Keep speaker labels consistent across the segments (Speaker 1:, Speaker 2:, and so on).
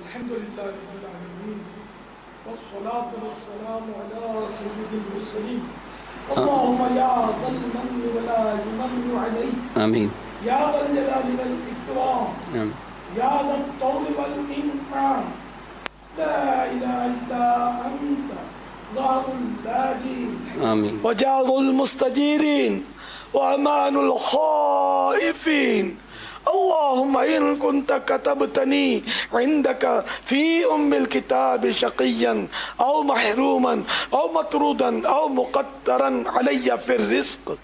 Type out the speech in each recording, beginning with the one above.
Speaker 1: الحمد لله رب العالمين والصلاة والسلام على سيد المرسلين اللهم يا ذا المن ولا يمن عليه
Speaker 2: آمين
Speaker 1: يا ذا الجلال والإكرام
Speaker 2: آمين
Speaker 1: يا ذا الطول والإنعام لا إله إلا أنت ظهر اللاجين
Speaker 2: آمين
Speaker 1: وجار المستجيرين وأمان الخائفين اللهم إن كنت كتبتني عندك في أم الكتاب شقيا أو محروما أو مطرودا أو مقدرا علي في الرزق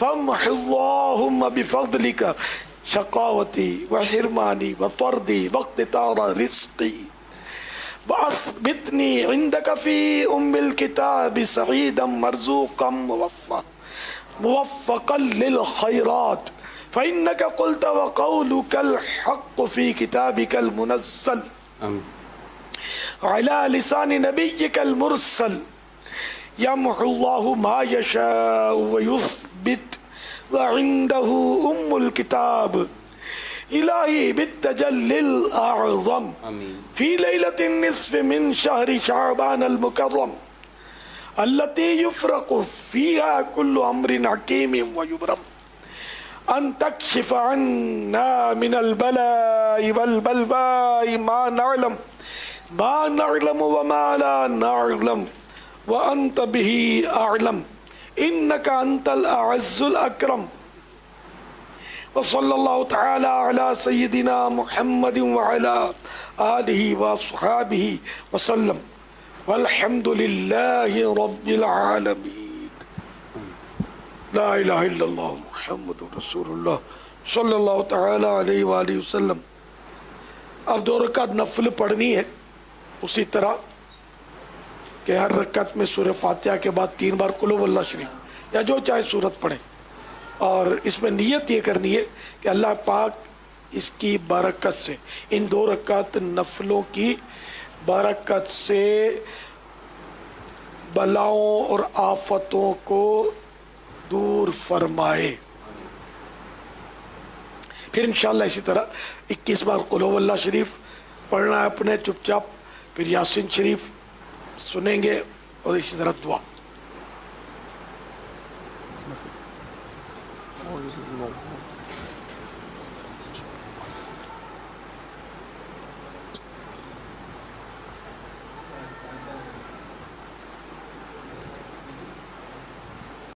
Speaker 1: فامح اللهم بفضلك شقاوتي وحرماني وطردي واقتطار رزقي وأثبتني عندك في أم الكتاب سعيدا مرزوقا موفقا للخيرات فإنك قلت وقولك الحق في كتابك المنزل
Speaker 2: آمين
Speaker 1: على لسان نبيك المرسل يمحو الله ما يشاء ويثبت وعنده أم الكتاب إلهي بالتجلي الأعظم
Speaker 2: آمين
Speaker 1: في ليلة النصف من شهر شعبان المكرم التي يفرق فيها كل أمر حكيم ويبرم أن تكشف عنا من البلاء والبلواء ما نعلم وما لا نعلم وأنت به أعلم إنك أنت الأعز الأكرم وصلى الله تعالى على سيدنا محمد وعلى آله وصحابه وسلم والحمد لله رب العالمين لا الہ الا اللہ محمد رسول اللہ صلی اللہ تعالی علیہ وآلہ وسلم. اب 2 رکعت نفل پڑھنی ہے اسی طرح کہ ہر رکعت میں سورہ فاتحہ کے بعد 3 بار قل هو اللہ شریف یا جو چاہے سورت پڑھیں، اور اس میں نیت یہ کرنی ہے کہ اللہ پاک اس کی برکت سے، ان 2 رکعت نفلوں کی برکت سے بلاؤں اور آفتوں کو دور فرمائے. پھر انشاءاللہ اسی طرح 21 بار قل هو اللہ شریف پڑھنا ہے اپنے چپ چاپ، پھر یاسین شریف سنیں گے اور اسی طرح دعا.